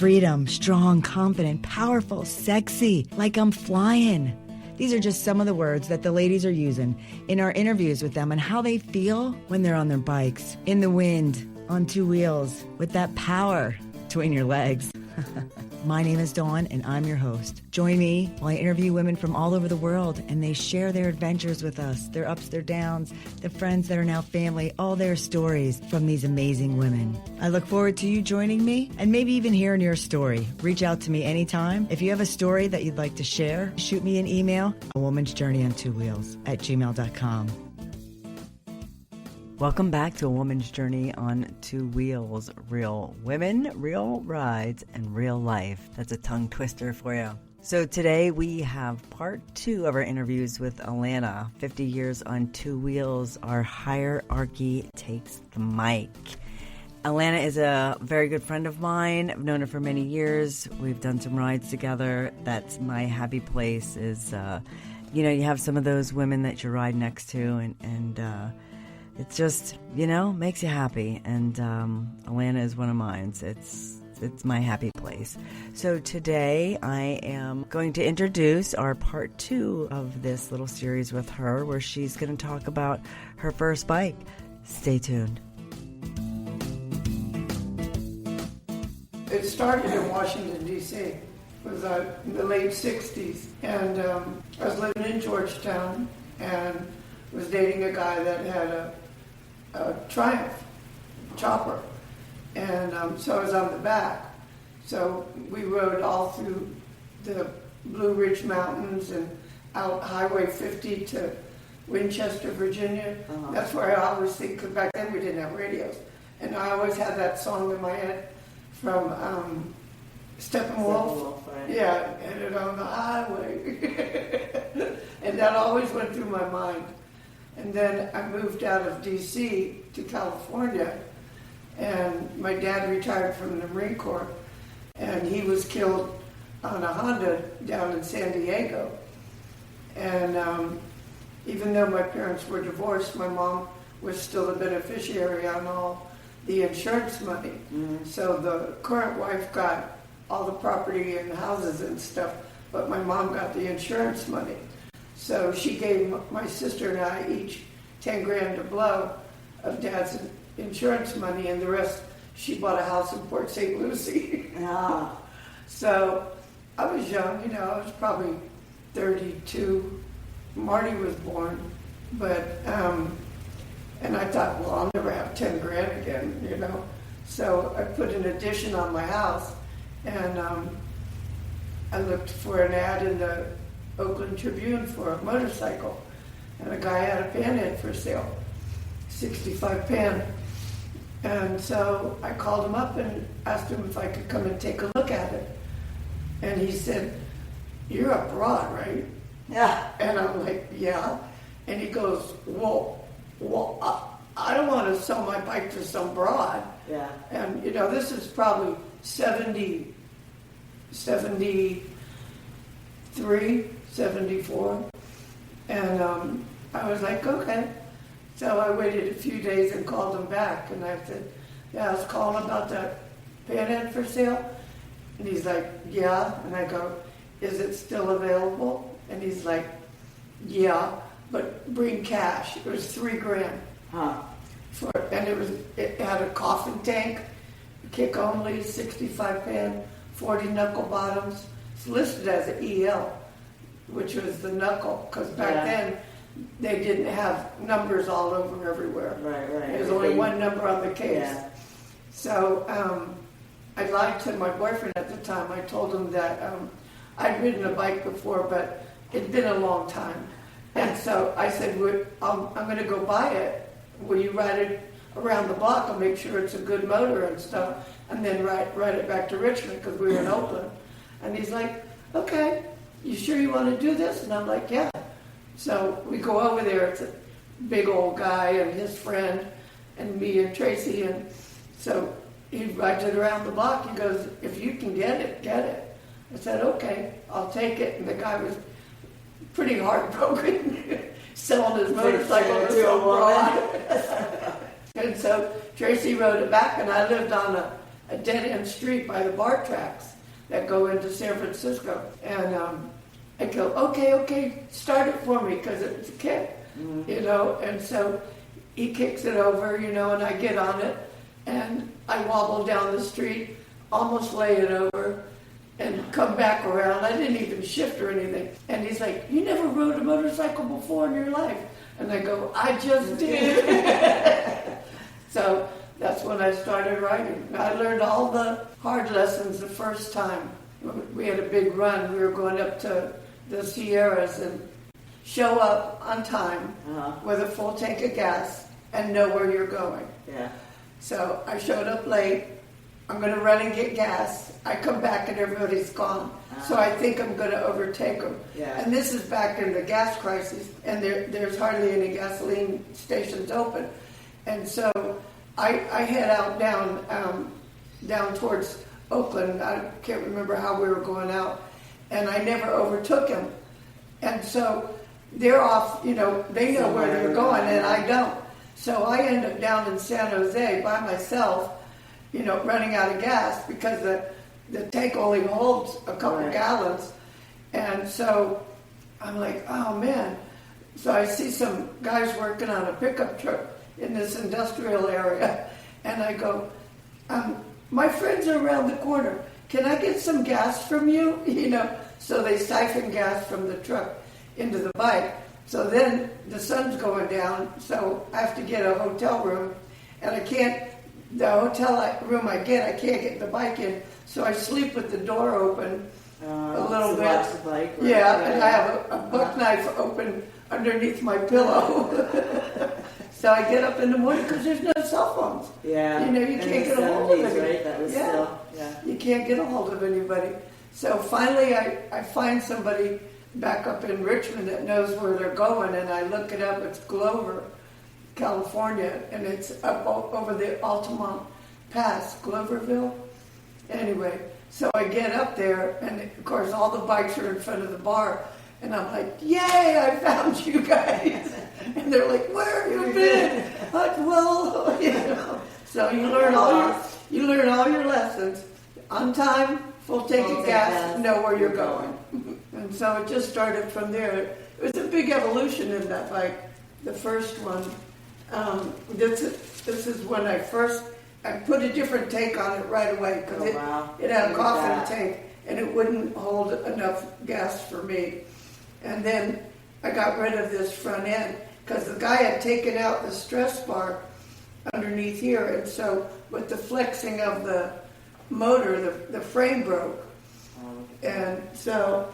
freedom, strong, confident, powerful, sexy, like I'm flying. These are just some of the words that the ladies are using in our interviews with them and how they feel when they're on their bikes, in the wind, on two wheels, with that power between your legs. My name is Dawn, and I'm your host. Join me while I interview women from all over the world, and they share their adventures with us, their ups, their downs, the friends that are now family, all their stories from these amazing women. I look forward to you joining me and maybe even hearing your story. Reach out to me anytime. If you have a story that you'd like to share, shoot me an email, awomansjourneyontwowheels@gmail.com. Welcome back to A Woman's Journey on Two Wheels. Real women, real rides, and real life. That's a tongue twister for you. So today we have part 2 of our interviews with Alana. 50 years on two wheels. Our hierarchy takes the mic. Alana is a very good friend of mine. I've known her for many years. We've done some rides together. That's my happy place is, you have some of those women that you ride next to and it's just, makes you happy. And Alana is one of mine. It's my happy place. So today I am going to introduce our part 2 of this little series with her, where she's going to talk about her first bike. Stay tuned. It started in Washington, D.C. It was in the late 60s. And I was living in Georgetown and was dating a guy that had a Triumph chopper, and so I was on the back. So we rode all through the Blue Ridge Mountains and out Highway 50 to Winchester, Virginia. Uh-huh. That's where I always think, because back then we didn't have radios, and I always had that song in my head from Steppenwolf. Right. Yeah, headed on the highway, and that always went through my mind. And then I moved out of D.C. to California, and my dad retired from the Marine Corps, and he was killed on a Honda down in San Diego. And even though my parents were divorced, my mom was still the beneficiary on all the insurance money. Mm-hmm. So the current wife got all the property and houses and stuff, but my mom got the insurance money. So she gave my sister and I each 10 grand to blow of Dad's insurance money, and the rest she bought a house in Port St. Lucie. Ah. So I was young, I was probably 32. Marty was born, but and I thought, well, I'll never have 10 grand again, So I put an addition on my house, and I looked for an ad in the Oakland Tribune for a motorcycle, and a guy had a panhead for sale, 65 pan. And so I called him up and asked him if I could come and take a look at it. And he said, "You're a broad, right?" Yeah. And I'm like, "Yeah." And he goes, well, I don't want to sell my bike to some broad. Yeah. And this is probably 73, 74, and I was like, okay. So I waited a few days and called him back, and I said, "Yeah, I was calling about that panhead for sale." And he's like, "Yeah." And I go, "Is it still available?" And he's like, "Yeah, but bring cash." It was $3 grand. Huh. And it had a coffin tank, kick only, 65 pan, 40 knuckle bottoms. It's listed as an EL, which was the knuckle, because back then they didn't have numbers all over everywhere. Right. There was only one number on the case. Yeah. So I lied to my boyfriend at the time. I told him that I'd ridden a bike before, but it'd been a long time. And so I said, I'm going to go buy it. Will you ride it around the block and make sure it's a good motor and stuff, and then ride it back to Richmond, because we were in Oakland. And he's like, "Okay, you sure you want to do this?" And I'm like, "Yeah." So we go over there. It's a big old guy and his friend and me and Tracy. And so he rides it around the block. He goes, "If you can get it, get it." I said, "Okay, I'll take it." And the guy was pretty heartbroken selling his motorcycle to a broad. And so Tracy rode it back, and I lived on a dead-end street by the BART tracks that go into San Francisco. And I go, okay, start it for me, because it's a kick, you know. And so he kicks it over, you know, and I get on it, and I wobble down the street, almost lay it over, and come back around. I didn't even shift or anything. And he's like, you never rode a motorcycle before in your life? And I go, I just did. So that's when I started riding. I learned all the hard lessons the first time. We had a big run. We were going up to the Sierras, and show up on time with a full tank of gas and know where you're going. Yeah. So I showed up late. I'm going to run and get gas. I come back and everybody's gone. So I think I'm going to overtake them. Yeah. And this is back in the gas crisis, and there's hardly any gasoline stations open. And so I head out down towards Oakland. I can't remember how we were going out. And I never overtook him. And so they're off, you know, they know where they're going, and I don't. So I end up down in San Jose by myself, you know, running out of gas because the tank only holds a couple gallons. And so I'm like, oh man. So I see some guys working on a pickup truck in this industrial area, and I go, my friends are around the corner. Can I get some gas from you? You know, so they siphon gas from the truck into the bike. So then the sun's going down, so I have to get a hotel room, and the hotel room I can't get the bike in, so I sleep with the door open a little bit. Watch the bike, right? Yeah, and I have a buck knife open underneath my pillow. So I get up in the morning because there's no cell phones. Yeah. You know, you can't get a hold of anybody. Right? That was still, You can't get a hold of anybody. So finally I find somebody back up in Richmond that knows where they're going, and I look it up. It's Glover, California, and it's up over the Altamont Pass, Gloverville. Anyway, so I get up there, and of course all the bikes are in front of the bar, and I'm like, yay, I found you guys. And they're like, where have you been? Well, you know. So you learn all your lessons. On time, full tank of gas, know where you're going. And so it just started from there. It was a big evolution in that bike. The first one, this is when I put a different tank on it right away, because it had a coffin tank, and it wouldn't hold enough gas for me. And then I got rid of this front end, because the guy had taken out the stress bar underneath here, and so with the flexing of the motor, the frame broke. And so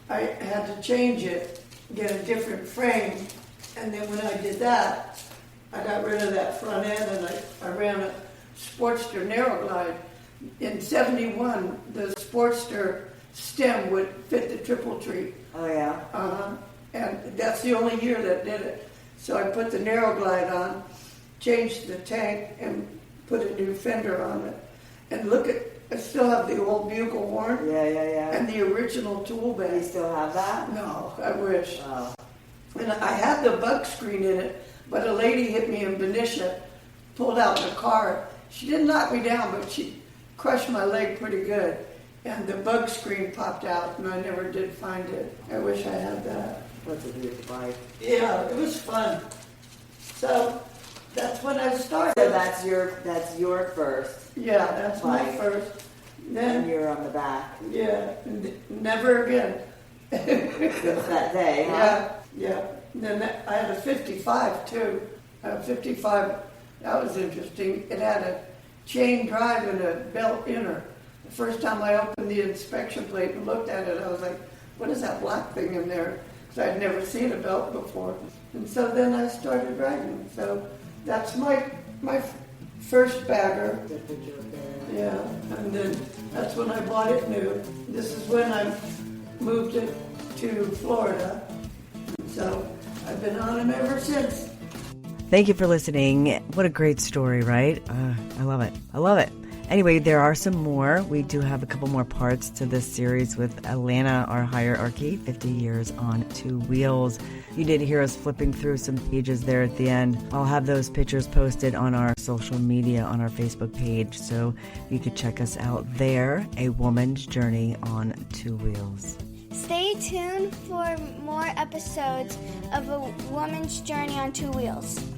I had to change it, get a different frame, and then when I did that, I got rid of that front end, and I ran a Sportster Narrow Glide. In 71, the Sportster stem would fit the triple tree. Oh, yeah? And that's the only year that did it. So I put the Narrow Glide on, changed the tank, and put a new fender on it. And look at, I still have the old bugle horn. Yeah. And the original tool bag. Do you still have that? No, I wish. Oh. And I had the bug screen in it, but a lady hit me in Benicia, pulled out the car. She didn't knock me down, but she crushed my leg pretty good. And the bug screen popped out, and I never did find it. I wish I had that. What's a beautiful bike? Yeah, it was fun. So that's when I started. So that's your first. Yeah, that's my first. Then And you're on the back. Yeah, never again. Since that day, huh? Yeah. Then I had a 55 too. A 55, that was interesting. It had a chain drive and a belt inner. The first time I opened the inspection plate and looked at it, I was like, what is that black thing in there? Because I'd never seen a belt before. And so then I started riding. So that's my first bagger. Yeah, and then that's when I bought it new. This is when I moved it to Florida. So I've been on them ever since. Thank you for listening. What a great story, right? I love it. Anyway, there are some more. We do have a couple more parts to this series with Alana, our hierarchy, 50 years on two wheels. You did hear us flipping through some pages there at the end. I'll have those pictures posted on our social media, on our Facebook page, so you could check us out there, A Woman's Journey on Two Wheels. Stay tuned for more episodes of A Woman's Journey on Two Wheels.